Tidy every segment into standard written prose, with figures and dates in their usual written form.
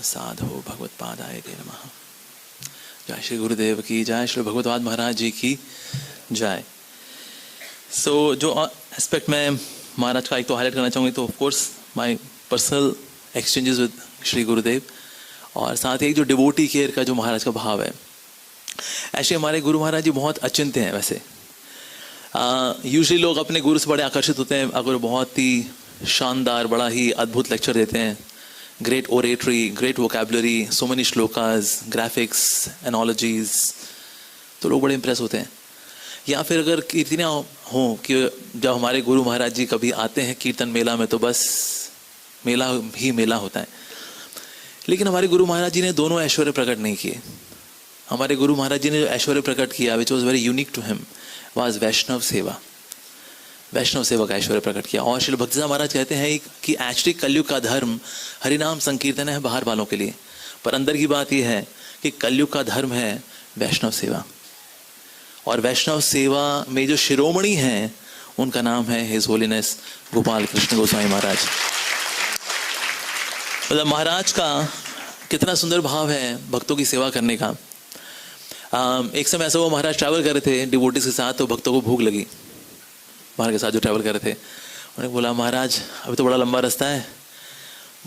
साधो भगवत्पादाय ते नमः। जय श्री गुरुदेव की जय, श्री भगवतपाद महाराज जी की जय। सो जो एस्पेक्ट मैं महाराज का एक तो हाईलाइट करना चाहूँगी तो of course my personal exchanges with Shri Gurudev, और साथ ही जो डिवोटी केयर का जो महाराज का भाव है। ऐसे हमारे गुरु महाराज जी बहुत अचिंत्य हैं। वैसे यूजुअली लोग अपने गुरु से बड़े आकर्षित होते हैं अगर बहुत ही शानदार, बड़ा ही अद्भुत लेक्चर देते हैं, great oratory, great vocabulary, so many shlokas, graphics, एनोलॉजीज, तो लोग बड़े इंप्रेस होते हैं। या फिर अगर कीर्तनियाँ हों कि जब हमारे गुरु महाराज जी कभी आते हैं कीर्तन मेला में तो बस मेला ही मेला होता है। लेकिन हमारे गुरु महाराज जी ने दोनों ऐश्वर्य प्रकट नहीं किए। हमारे गुरु महाराज जी ने जो ऐश्वर्य प्रकट किया which was very unique to him was Vaishnav seva. Vaishnav सेवा का ऐश्वर्य प्रकट किया। और श्री भक्तिसार महाराज कहते हैं कि एक्चुअली कलयुग का धर्म हरिनाम संकीर्तन है बाहर वालों के लिए, पर अंदर की बात यह है कि कलयुग का धर्म है वैष्णव सेवा। और वैष्णव सेवा में जो शिरोमणि हैं उनका नाम है हिज होलीनेस गोपाल कृष्ण गोस्वामी महाराज। मतलब महाराज का कितना सुंदर भाव है भक्तों की सेवा करने का। एक समय ऐसा हुआ, महाराज ट्रैवल कर रहे थे डिवोटीज के साथ, तो भक्तों को भूख लगी। महाराज के साथ जो ट्रैवल कर रहे थे उन्होंने बोला, महाराज अभी तो बड़ा लंबा रास्ता है,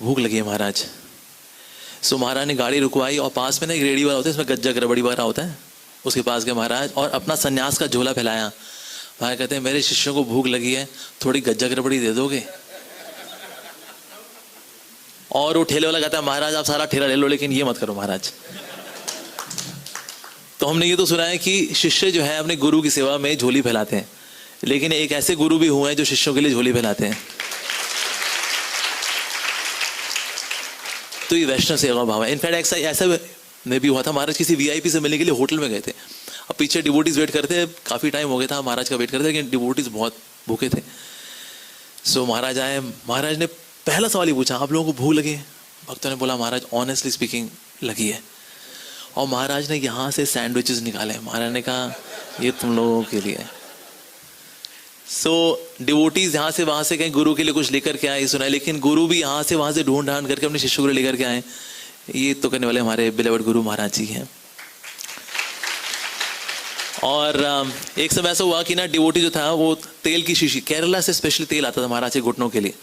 भूख लगी है महाराज। सो महाराज ने गाड़ी रुकवाई और पास में ना एक रेडी वाला होता है, इसमें गज्जा गड़बड़ी वाला होता है, उसके पास गए महाराज और अपना सन्यास का झोला फैलाया। महाराज कहते हैं मेरे शिष्यों को भूख लगी है, थोड़ी गज्जा गड़बड़ी दे दोगे? और वो ठेले वाला कहता है महाराज आप सारा ठेला ले लो लेकिन ये मत करो महाराज। तो हमने ये तो सुना है कि शिष्य जो है अपने गुरु की सेवा में झोली फैलाते हैं, लेकिन एक ऐसे गुरु भी हुए हैं जो शिष्यों के लिए झोली फैलाते हैं। तो ये वैष्णव सेवा भाव है। इनफैक्ट ऐसा में भी हुआ था, महाराज किसी वीआईपी से मिलने के लिए होटल में गए थे। अब पीछे डिवोटीज वेट करते, काफी टाइम हो गया था महाराज का वेट करते, लेकिन डिवोटीज बहुत भूखे थे। सो महाराज आए, महाराज ने पहला सवाल ही पूछा, आप लोगों को भूख लगी? भक्तों ने बोला महाराज ऑनेस्टली स्पीकिंग लगी है। और महाराज ने यहाँ से सैंडविचेस निकाले। महाराज ने कहा ये तुम लोगों के लिए। सो डिवोटीज यहाँ से वहां से कहीं गुरु के लिए कुछ लेकर के आए सुना है, लेकिन गुरु भी यहाँ से वहां से ढूंढ ढांड करके अपने शिष्यों को लेकर के आए। ये तो करने वाले हमारे बिलेवर्ड गुरु महाराज जी हैं। और एक समय ऐसा हुआ कि ना डिवोटी जो था वो तेल की शीशी, केरला से स्पेशली तेल आता था महाराज के घुटनों के लिए,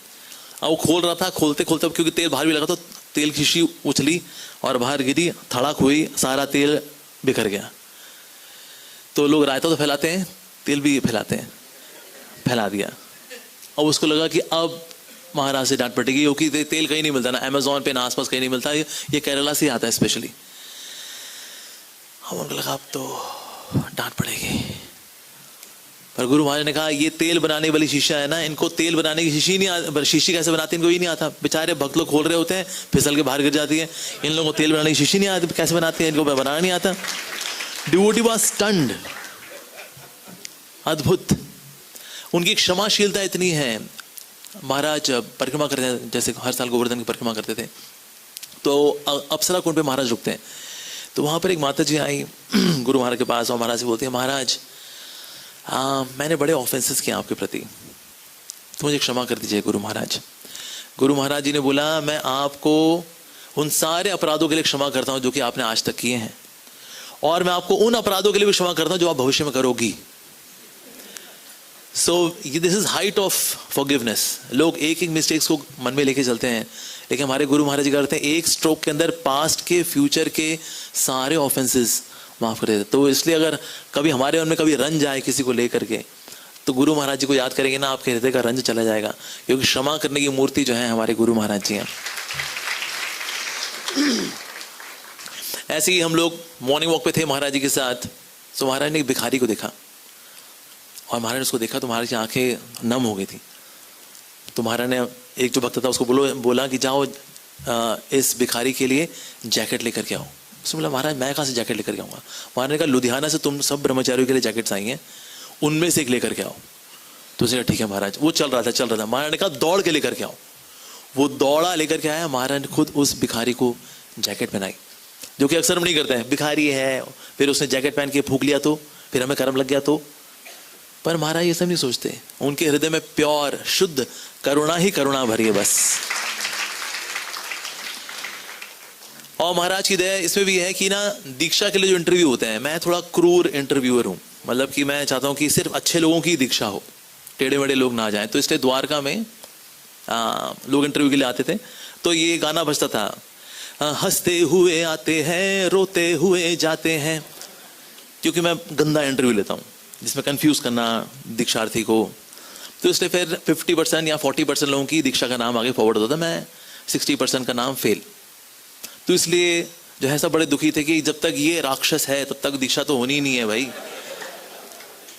वो खोल रहा था। खोलते खोलते क्योंकि तेल बाहर भी लगा तो तेल की शीशी उछली और बाहर गिरी, धड़क हुई, सारा तेल बिखर गया। तो लोग रायता तो फैलाते हैं, तेल भी फैलाते हैं, फैला दिया। और उसको लगा कि अब महाराज से डांट पड़ेगी क्योंकि तेल कहीं नहीं मिलता ना, अमेजोन पे ना आसपास कहीं नहीं मिलता, ये केरला से आता है स्पेशली। अब उनको लगा अब तो डांट पड़ेगी। पर गुरु महाराज ने कहा ये तेल बनाने वाली शीशा है ना, इनको तेल बनाने की शीशी नहीं आता, शीशी कैसे बनाते हैं इनको ये नहीं आता। बेचारे भक्त लोग खोल रहे होते हैं, फिसल के बाहर गिर जाती है। इन लोगों को तेल बनाने की शीशी नहीं आती, कैसे बनाते हैं, इनको बनाना नहीं आता। डिवोटी वाज स्टन्ड, अद्भुत। उनकी क्षमाशीलता इतनी है। महाराज परिक्रमा करते हैं, जैसे हर साल गोवर्धन की परिक्रमा करते थे, तो अप्सरा कुंड पे महाराज रुकते हैं। तो वहां पर एक माता जी आई गुरु महाराज के पास और महाराज से बोलती है, महाराज मैंने बड़े ऑफेंसेस किए आपके प्रति, तो मुझे क्षमा कर दीजिए गुरु महाराज। गुरु महाराज जी ने बोला मैं आपको उन सारे अपराधों के लिए क्षमा करता हूं जो कि आपने आज तक किए हैं, और मैं आपको उन अपराधों के लिए भी क्षमा करता हूं जो आप भविष्य में करोगी। So this is height of forgiveness. लोग एक एक मिस्टेक्स को मन में लेके चलते हैं, लेकिन हमारे गुरु महाराज जी करते हैं एक स्ट्रोक के अंदर पास्ट के फ्यूचर के सारे ऑफेंसेस माफ कर देते। तो इसलिए अगर कभी हमारे मन में कभी रंज आए किसी को लेकर के, तो गुरु महाराज जी को याद करेंगे ना, आपके हृदय का रंज चला जाएगा, क्योंकि क्षमा करने की मूर्ति जो है हमारे गुरु महाराज जी हैं। ऐसे ही हम लोग मॉर्निंग वॉक पे थे महाराज जी के साथ, तो महाराज ने एक भिखारी को देखा, और महाराज ने उसको देखा तो महाराज की आंखें नम हो गई थी। तो महाराज ने एक जो भक्त था उसको बोला कि जाओ इस भिखारी के लिए जैकेट लेकर के आओ। उसने बोला महाराज मैं कहाँ से जैकेट लेकर के आऊँगा? महाराज ने कहा लुधियाना से तुम सब ब्रह्मचारियों के लिए जैकेट्स आई हैं, उनमें से एक लेकर के आओ। तो उसने कहा ठीक है महाराज। वो चल रहा था। महाराज ने कहा दौड़ के लेकर के आओ। वो दौड़ा लेकर के आया। महाराज ने खुद उस भिखारी को जैकेट पहनाई, जो कि अक्सर हम नहीं करते हैं। भिखारी है, फिर उसने जैकेट पहन के फूंक लिया तो फिर हमें कर्म लग गया तो। पर महाराज ये सब नहीं सोचते, उनके हृदय में प्योर शुद्ध करुणा ही करुणा भरी है बस। और महाराज की दया इसमें भी है कि ना दीक्षा के लिए जो इंटरव्यू होते हैं, मैं थोड़ा क्रूर इंटरव्यूअर हूँ, मतलब कि मैं चाहता हूँ कि सिर्फ अच्छे लोगों की दीक्षा हो, टेढ़े मेढ़े लोग ना जाएं। तो इसलिए द्वारका में लोग इंटरव्यू के लिए आते थे, तो ये गाना बजता था, हंसते हुए आते हैं रोते हुए जाते हैं, क्योंकि मैं गंदा इंटरव्यू लेता हूँ जिसमें कंफ्यूज करना दीक्षार्थी को। तो इसलिए फिर 50% या 40% लोगों की दीक्षा का नाम आगे फॉरवर्ड होता था, मैं 60% का नाम फेल। तो इसलिए जो है सब बड़े दुखी थे कि जब तक ये राक्षस है तब तक दीक्षा तो होनी ही नहीं है भाई,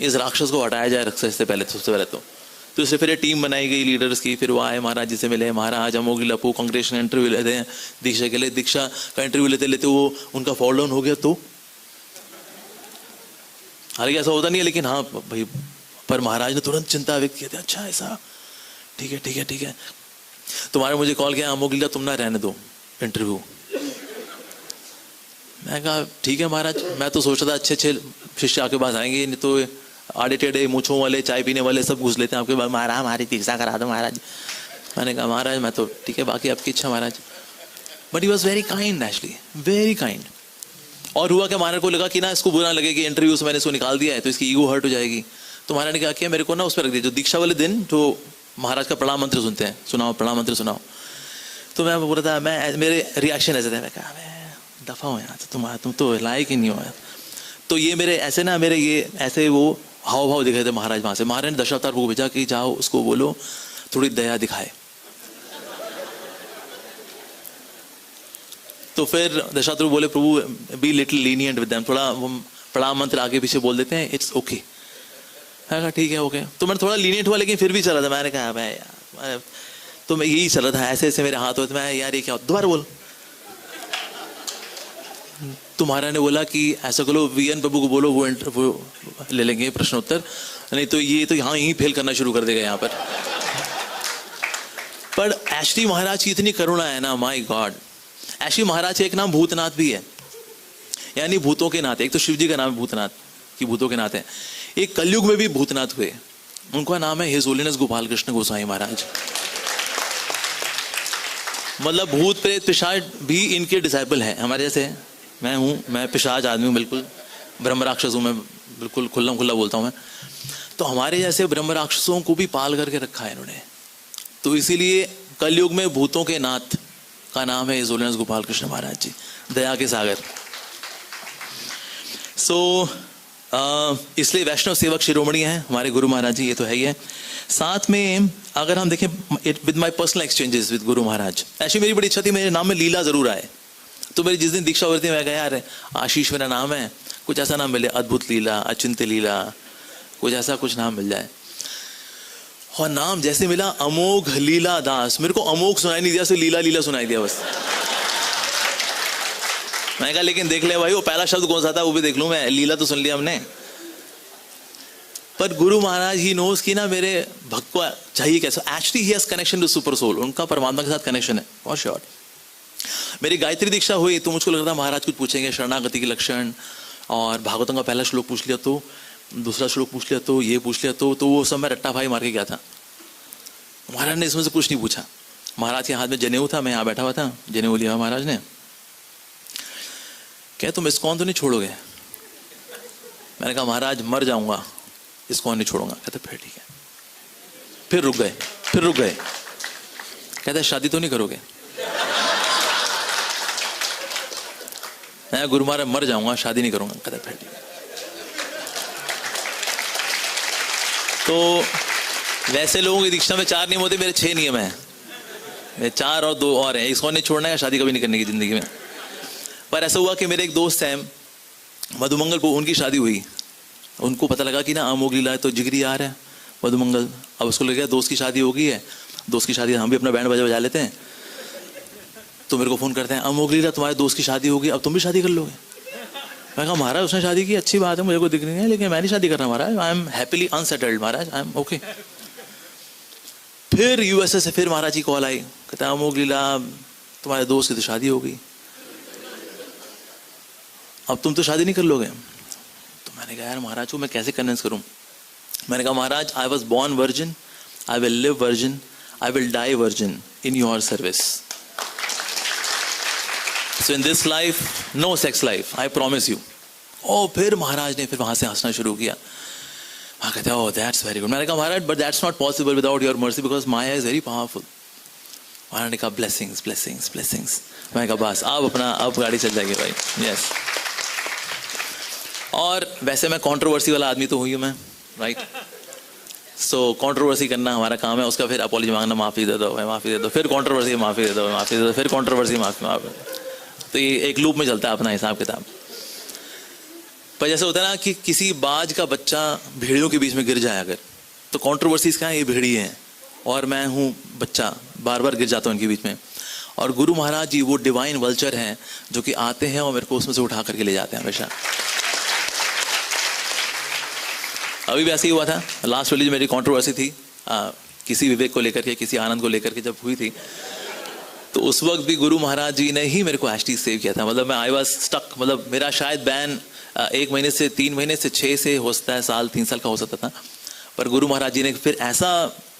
इस राक्षस को हटाया जाए राक्षस से पहले, सबसे पहले तो इसलिए फिर टीम बनाई गई लीडर्स की। फिर वो आए महाराज जी से मिले, महाराज अमोघ लपू कांग्रेस ने इंटरव्यू लेते हैं दीक्षा के लिए, दीक्षा का इंटरव्यू लेते लेते वो उनका फॉल डाउन हो गया। तो हालांकि ऐसा होता नहीं है, लेकिन हाँ भाई, पर महाराज ने तुरंत चिंता व्यक्त की थी, अच्छा ऐसा, ठीक है ठीक है ठीक है। तुम्हारे मुझे कॉल किया, अमोघ लीला तुम ना रहने दो इंटरव्यू। मैं कहा ठीक है महाराज, मैं तो सोच रहा था अच्छे अच्छे शिष्य आपके पास आएंगे, नहीं तो आड़े टेढ़े मूछों वाले चाय पीने वाले सब घुस लेते हैं आपके पास, महाराज हमारी दीक्षा करा दो महाराज। मैंने कहा महाराज मैं तो ठीक है, बाकी आपकी इच्छा Maharaj. But he was very kind, actually very kind. और हुआ क्या, महाराज को लगा कि ना इसको बुरा लगे कि इंटरव्यू से मैंने इसको निकाल दिया है तो इसकी ईगो हर्ट हो जाएगी। तो महाराज ने क्या किया, मेरे को ना उस पर रख दिया, जो दीक्षा वाले दिन जो महाराज का प्रणाम मंत्र सुनते हैं, सुनाओ प्रणाम मंत्र सुनाओ। तो मैं बोल रहा था, मैं मेरे रिएक्शन ऐसे थे, मैं कहा दफा हो यार, तुम तो लायक ही नहीं हो यार। तो ये मेरे ऐसे ना, मेरे ये ऐसे वो हाव भाव दिखाए थे महाराज वहां से। महाराज ने दशावतार को भेजा कि जाओ उसको बोलो थोड़ी दया दिखाए। तो फिर दशावतार बोले Prabhu be little lenient with them, थोड़ा प्रणाम मंत्र आगे पीछे बोल देते हैं, इट्स ओके। मैं कहा ठीक है ओके। तो मैं थोड़ा लीनियंट हुआ, लेकिन फिर भी चला था। मैंने कहा भाई यार, तो मैं यही चल रहा था, ऐसे ऐसे मेरे हाथ होते, मैं यार ये क्या, दोबारा बोल। तुम्हारा ने बोला कि ऐसा करो वीएन प्रभु को बोलो, वो ले लेंगे प्रश्न उत्तर, नहीं तो ये तो यहाँ यहीं फेल करना शुरू कर देगा यहाँ पर। पर एचडी महाराज की इतनी करुणा है ना, माय गॉड। एचडी महाराज एक नाम भूतनाथ भी है, यानी भूतों के नाथ। एक तो शिव जी का नाम है भूतनाथ, कि भूतों के नाथ है। एक कलयुग में भी भूतनाथ हुए, उनका नाम है हिज होलीनेस गोपाल कृष्ण गोसाई महाराज। मतलब भूत प्रेत पिशाच भी इनके डिसाइपल हैं, हमारे जैसे। मैं हूँ, मैं पिशाच आदमी हूँ, बिल्कुल ब्रह्म राक्षस हूँ मैं, बिल्कुल खुल्लम खुल्ला बोलता हूँ मैं। तो हमारे जैसे ब्रह्म राक्षसों को भी पाल करके रखा है इन्होंने। तो इसीलिए कलयुग में भूतों के नाथ का नाम है हिज होलीनेस गोपाल कृष्ण महाराज जी, दया के सागर। इसलिए वैष्णव सेवक शिरोमणि हैं हमारे गुरु महाराज जी, ये तो है ही है। साथ में अगर हम देखें with my personal exchanges with Guru Maharaj, ऐसी मेरी बड़ी इच्छा थी मेरे नाम में लीला जरूर आए। तो मेरी जिस दिन दीक्षा हो रही थी, मैं कहा यार आशीष मेरा नाम है, कुछ ऐसा नाम मिले, अद्भुत लीला, अचिंत्य लीला, कुछ ऐसा कुछ नाम मिल जाए। और नाम जैसे मिला अमोघ लीला दास, मेरे को अमोघ सुनाई नहीं दिया, सिर्फ लीला लीला सुनाई दिया बस। मैं कहा लेकिन देख ले भाई, वो पहला शब्द कौन सा था वो भी देख लूं मैं, लीला तो सुन लिया हमने। पर गुरु महाराज ही नोस की ना मेरे भक्त को चाहिए कैसा। Actually he has connection to super soul, उनका परमात्मा के साथ कनेक्शन है फॉर श्योर। मेरी गायत्री दीक्षा हुई तो मुझको लग रहा था महाराज कुछ पूछेंगे, शरणागति के लक्षण, और भागवतम का पहला श्लोक पूछ लिया तो, दूसरा श्लोक पूछ लिया तो, ये पूछ लिया तो वो सब मैं रट्टा भाई मार के गया था। महाराज ने इसमें से कुछ नहीं पूछा। महाराज के हाथ में जनेऊ था, मैं यहाँ बैठा हुआ था, जनेऊ लिया महाराज ने, क्या तुम इस्कॉन तो नहीं छोड़ोगे? मैंने कहा महाराज मर जाऊंगा, इस्कॉन नहीं छोड़ूंगा। कहते फिर ठीक है। फिर रुक गए। कहते शादी तो नहीं करोगे? मैं गुरु महाराज मर जाऊंगा, शादी नहीं करूंगा। कहते फिर ठीक है। तो वैसे लोगों की दीक्षा में 4 नियम होते, मेरे 6 नियम है, मेरे 4 और 2 और हैं। इस्कॉन नहीं छोड़ना है, शादी कभी नहीं करने की जिंदगी में। पर ऐसा हुआ कि मेरे एक दोस्त हैं मधुमंगल को, उनकी शादी हुई। उनको पता लगा कि ना अमोघ लीला है, तो जिगरी आ रहा है मधुमंगल। अब उसको लग गया दोस्त की शादी हो गई है, दोस्त की शादी हम भी अपना बैंड बजा लेते हैं। तो मेरे को फ़ोन करते हैं, अमोघ लीला तुम्हारे दोस्त की शादी होगी, अब तुम भी शादी कर लोगे? मैं कहा महाराज उसने शादी की, अच्छी बात है, मुझे कोई दिक्कत नहीं है, लेकिन मैं नहीं शादी कर रहा Maharaj, I am happily unsettled Maharaj, I am okay. फिर यूएसए से फिर महाराज की कॉल आई, कहते हैं अमोघ लीला तुम्हारे दोस्त की तो शादी हो गई, अब तुम तो शादी नहीं कर लोगे। तो मैंने कहा यार महाराज को मैं कैसे कन्विंस करूं? मैंने कहा Maharaj I was born virgin, I will live virgin, I will die virgin in your service. So in this life no sex life, I promise you. और फिर महाराज ने फिर वहां से हंसना शुरू किया। वहाँ कहते हैं ओह दैट्स वेरी गुड। मैंने कहा Maharaj but that's not possible without your mercy because maya is very powerful. Maharaj ने कहा ब्लेसिंग्स ब्लेसिंग्स ब्लेसिंग्स। मैंने कहा बस अब गाड़ी चल जाएगी भाई। यस। और वैसे मैं कंट्रोवर्सी वाला आदमी तो हुई हूँ मैं, राइट। सो कंट्रोवर्सी करना हमारा काम है, उसका फिर अपॉलॉजी मांगना, माफ़ी दे दो भाई, माफ़ी दे दो, फिर कंट्रोवर्सी माफ़ी दे दो, माफ़ी दे दो, फिर कंट्रोवर्सी माफ़ी। तो ये एक लूप में चलता है अपना हिसाब किताब। पर जैसे होता है ना कि किसी बाज का बच्चा भेड़ियों के बीच में गिर जाए अगर, तो कंट्रोवर्सीज क्या है, ये भेड़ी है और मैं हूँ बच्चा, बार बार गिर जाता हूँ इनके बीच में। और गुरु महाराज जी वो डिवाइन वल्चर हैं जो कि आते हैं और मेरे को उसमें से उठा करके ले जाते हैं हमेशा। अभी भी ऐसे ही हुआ था। लास्ट वाली जो मेरी कंट्रोवर्सी थी किसी विवेक को लेकर के, किसी आनंद को लेकर के जब हुई थी, तो उस वक्त भी गुरु महाराज जी ने ही मेरे को हैशटैग सेव किया था। मतलब मैं आई वाज स्टक, मतलब मेरा शायद बैन 1 महीने से 3 महीने से 6 से हो सकता है साल 3 साल का हो सकता था। पर गुरु महाराज जी ने फिर ऐसा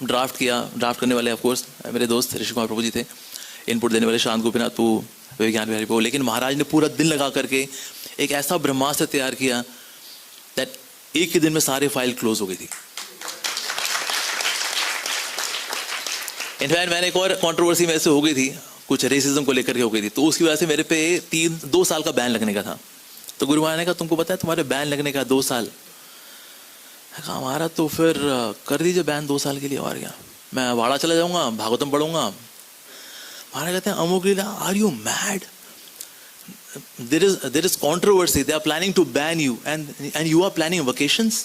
ड्राफ्ट किया, ड्राफ्ट करने वाले ऑफकोर्स मेरे दोस्त ऋषि कुमार प्रभु जी थे, इनपुट देने वाले शांत गोपीनाथ प्रभु, विज्ञान बिहारी प्रभु, लेकिन महाराज ने पूरा दिन लगा करके एक ऐसा ब्रह्मास्त्र तैयार किया दैट एक ही दिन में सारे फाइल क्लोज हो गई थी। इनफैक्ट मैंने एक और कंट्रोवर्सी मेरे से हो गई थी, कुछ रेसिज्म को लेकर के हो गई थी, तो उसकी वजह से मेरे पे 2 साल का बैन लगने का था। तो गुरु महाराज ने कहा तुमको पता है तुम्हारे बैन लगने का 2 साल। मैं कहा हमारा तो फिर कर दीजिए बैन 2 साल के लिए, और क्या, मैं वाड़ा चला जाऊंगा, भागवतम पढ़ूंगा। महाराज कहते हैं Amogh Lila, are you mad? there is controversy, they are planning to ban you and you are planning vacations।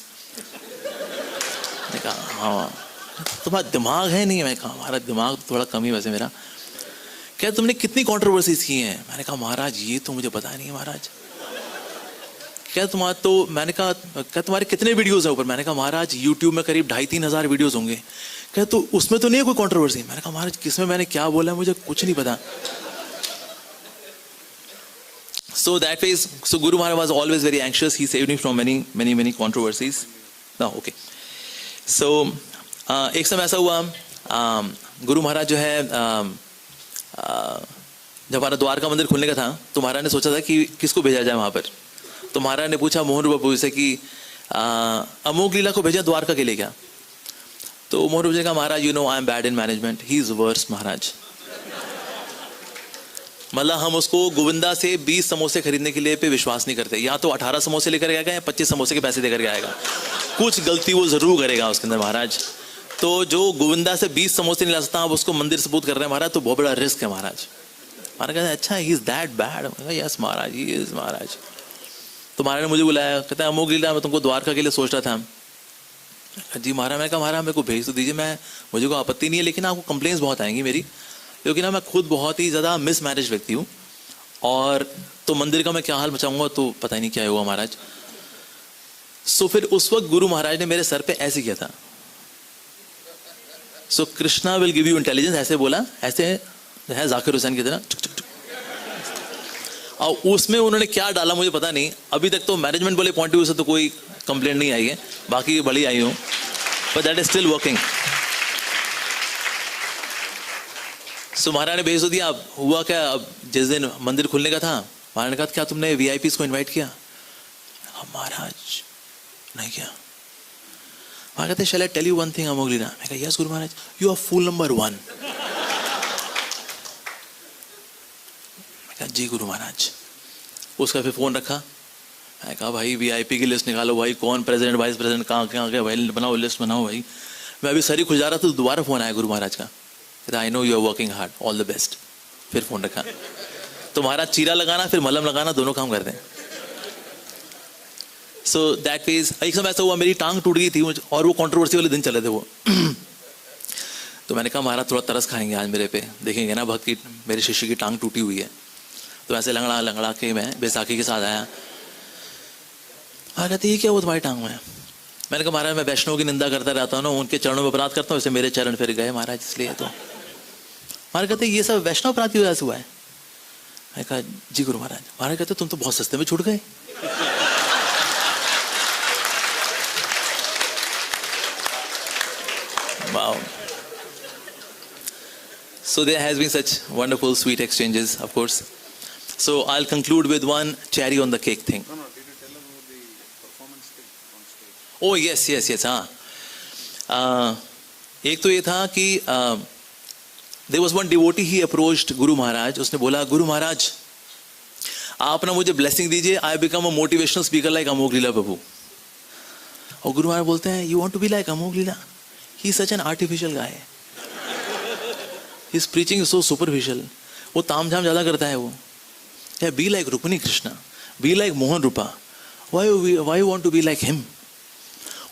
मैं कहा हाँ तुम्हारा दिमाग है नहीं। मैं कहा हमारा दिमाग तो थोड़ा कम ही वैसे मेरा। क्या तुमने कितनी कंट्रोवर्सीज की हैं? मैंने कहा महाराज ये तो मुझे पता नहीं है महाराज। क्या तुम्हारा तो, मैंने कहा क्या तुम्हारे कितने वीडियोस हैं ऊपर? मैंने कहा महाराज यूट्यूब में करीब 2,500-3 हज़ार वीडियोस होंगे। क्या तो उसमें तो नहीं है कोई कंट्रोवर्सी? मैंने कहा महाराज किसमें मैंने क्या बोला है मुझे कुछ नहीं पता। So that way, so Guru Maharaj was always very anxious. He saved me from many controversies. No, okay. So एक समय ऐसा हुआ, गुरु महाराज जो है जब हमारा द्वारका मंदिर खुलने का था, तो महाराज ने सोचा था कि किसको भेजा जाए वहाँ पर। तो महाराज ने पूछा मोहन बाबू से कि अमोघ लीला को भेजा द्वारका के लिए क्या? तो मोहन बाबू ने कहा Maharaj you know I am bad in management, he is worst Maharaj. मतलब हम उसको गोविंदा से 20 समोसे खरीदने के लिए पे विश्वास नहीं करते। या तो 18 समोसे लेकर आएगा या 25 समोसे के पैसे देकर के आएगा, कुछ गलती वो जरूर करेगा उसके अंदर महाराज। तो जो गोविंदा से 20 समोसे नहीं ला सकता, आप उसको मंदिर सपूत कर रहे हैं महाराज, तो बहुत बड़ा रिस्क है महाराज। महाराज कहते हैं अच्छा he is that bad? Yes Maharaj he is Maharaj. तो महाराज ने मुझे बुलाया, कहता है अमोघ लीला मैं तुमको द्वारका के लिए सोच रहा था। जी महाराज। मैं कहा महाराज मेरे को भेज तो दीजिए, मुझे कोई आपत्ति नहीं है, लेकिन आपको कंप्लेंट्स बहुत आएंगी मेरी, क्योंकि ना मैं खुद बहुत ही ज़्यादा मिसमैनेज व्यक्ति हूँ, और तो मंदिर का मैं क्या हाल मचाऊंगा तो पता ही नहीं क्या हुआ महाराज। सो फिर उस वक्त गुरु महाराज ने मेरे सर पे ऐसे किया था, so Krishna will give you intelligence, ऐसे बोला, ऐसे है जाकिर हुसैन की तरह। और उसमें उन्होंने क्या डाला मुझे पता नहीं। अभी तक तो मैनेजमेंट वाले पॉइंट ऑफ व्यू से तो कोई कंप्लेंट नहीं आई है, बाकी बड़ी आई हूँ, but that is still working. So Maharaj ने भेज तो दिया। अब हुआ क्या, अब जिस दिन मंदिर खुलने का था, महाराज ने कहा क्या तुमने VIPs को इनवाइट किया? महाराज नहीं किया। महाराज कहते shall I tell you one thing Amogh Lila? मैं कहा yes Guru Maharaj, you are fool number 1। मैं कहा जी गुरु महाराज। उसका फिर फोन रखा, मैंने कहा भाई VIP की लिस्ट निकालो भाई, कौन प्रेसिडेंट वाइस प्रेसिडेंट कहाँ कहाँ गए भाई, बनाओ लिस्ट बनाओ भाई। मैं अभी सर ही खुल जा रहा था, तो दोबारा फोन आया गुरु महाराज का, I know you are working hard, all the best. फिर फोन रखा। तो महाराज चीरा लगाना फिर मलहम लगाना दोनों काम करते हैं। सो दैट मीन्स एक समय ऐसा हुआ मेरी टांग टूट गई थी, और वो कंट्रोवर्सी वाले दिन चले थे वो। तो मैंने कहा महाराज थोड़ा तरस खाएंगे आज मेरे पे, देखेंगे ना भक्त की मेरे शिष्य की टांग टूटी हुई है। तो ऐसे लंगड़ा लंगड़ा के मैं बैसाखी के साथ आया। कहती ये क्या हुआ तुम्हारी टांग में? मैंने कहा महाराज मैं वैष्णव की निंदा करता रहता हूँ ना, उनके चरणों में अपराध करता हूँ, इससे मेरे चरण फिर गए महाराज, इसलिए। तो महाराज कहते ये सब वैष्णव अपराध की वजह से हुआ है? मैंने कहा जी गुरु महाराज। महाराज कहते तुम तो बहुत सस्ते में छूट गए। Wow. So there has been such wonderful sweet exchanges, of course. So I'll conclude with one cherry on the cake thing. No, did you tell about the performance thing on stage? Oh yes, हाँ. एक तो ये था कि there was one devotee, he approached Guru Maharaj. उसने बोला, गुरु महाराज आप ना मुझे ब्लेसिंग दीजिए, I become a motivational speaker like Amogh Lila Prabhu. और गुरु महाराज बोलते हैं, you want to be like Amogh Lila? He is such an artificial guy. His preaching is so superficial. वो तामझाम ज़्यादा करता है वो. या be like Rukmini Krishna, be like Mohan Rupa, why you want to be like him.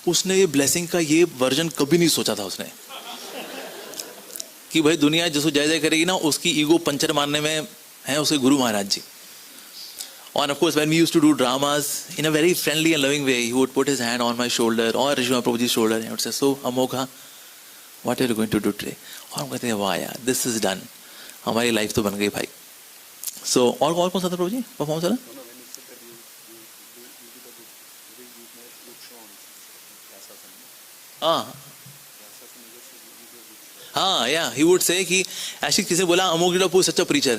उसने ये ब्लेसिंग का ये वर्जन कभी नहीं सोचा था उसने, कि भाई दुनिया जिसको जय जय करेगी ना, उसकी ईगो पंचर मारने में है उसके गुरु महाराज जी. And of course, when we used to do dramas, in a very friendly and loving way, he would put his hand on my shoulder or Rishima Prabhuji's shoulder and would say, so Amogha, what are you going to do today? और हम कहते हैं, वाह यार, this is done. हमारी life तो बन गई भाई. So और कौन सा था प्रभु जी परफॉर्मेंस वाला? No, when you said that you made good show on Vyasasana. हाँ, yeah, he would say कि ऐसे किसी बोला अमोघ लीला प्रभु सच्चा प्रीचर,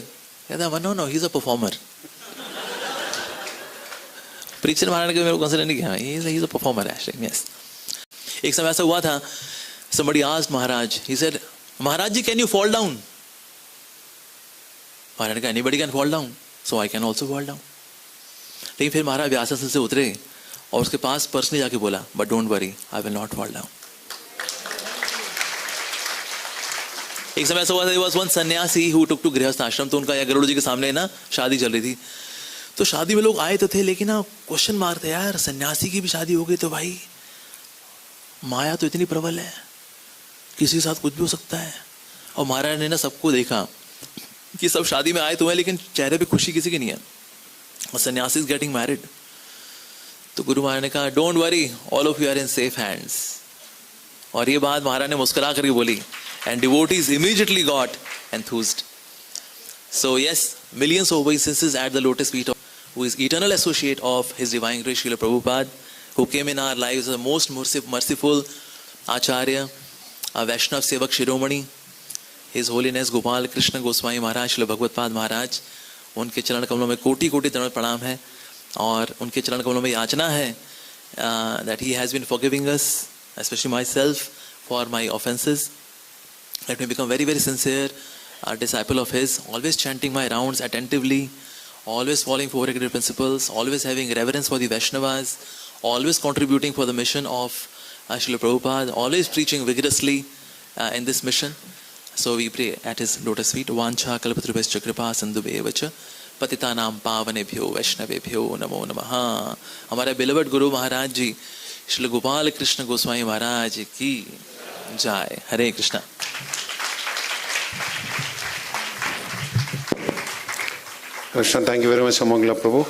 कहता है no, he is a performer. Preacher मारने के मेरे को कंसिडर नहीं किया, he is a performer actually. Yes. एक समय ऐसा हुआ था, somebody asked Maharaj, he said, Maharaj ji, can you fall down? महाराज ने कहा, anybody can fall down, so I can also fall down. लेकिन फिर महाराज व्यासासन से उतरे और उसके पास पर्सनली जाके बोला, but don't worry, I will not fall down. एक समय ऐसा हुआ था, there was one सन्यासी who took to गृहस्थ आश्रम. तो उनका गरुड़ जी के सामने ना शादी चल रही थी. तो शादी में लोग आए तो थे, लेकिन ना क्वेश्चन मारते, यार सन्यासी की भी शादी हो गई तो भाई माया तो इतनी प्रबल है, किसी के साथ कुछ भी हो सकता है. और महाराज ने ना सबको देखा कि सब शादी में आए तो हैं, लेकिन चेहरे पे खुशी किसी की नहीं है, और सन्यासी इज गेटिंग मैरिड. तो गुरु महाराज ने कहा, don't worry, all of you are in safe hands. और ये बात महाराज ने मुस्कुरा करके बोली, and devotees immediately got enthused. So yes, millions of obeisances at the lotus feet of who is eternal associate of His Divine Grace Srila Prabhupada, who came in our lives as the most merciful Acharya, a Vaishnav Sevak Shiromani, His Holiness Gopal Krishna Goswami Maharaj, Srila Bhagavad Pad Maharaj. उनके चरण कमलों में कोटि कोटि दंडवत प्रणाम है, और उनके चरण कमलों में याचना है that He has been forgiving us, especially myself, for my offenses. Let me become very, very sincere, a disciple of His, always chanting my rounds attentively, always following four agreed principles, always having reverence for the Vaishnavas, always contributing for the mission of Srila Prabhupada, always preaching vigorously in this mission. So we pray at His lotus feet. Vancha kalpatrubhascha kripa sindhubhevacha patitanam pavanebhyo vaishnavebhyo namo namaha. हमारे beloved Guru Maharaj जी श्री गोपाल कृष्ण गोस्वामी महाराज की जय. हरे Krishna. Krishna, thank you very much, Amogh Leela Prabhu.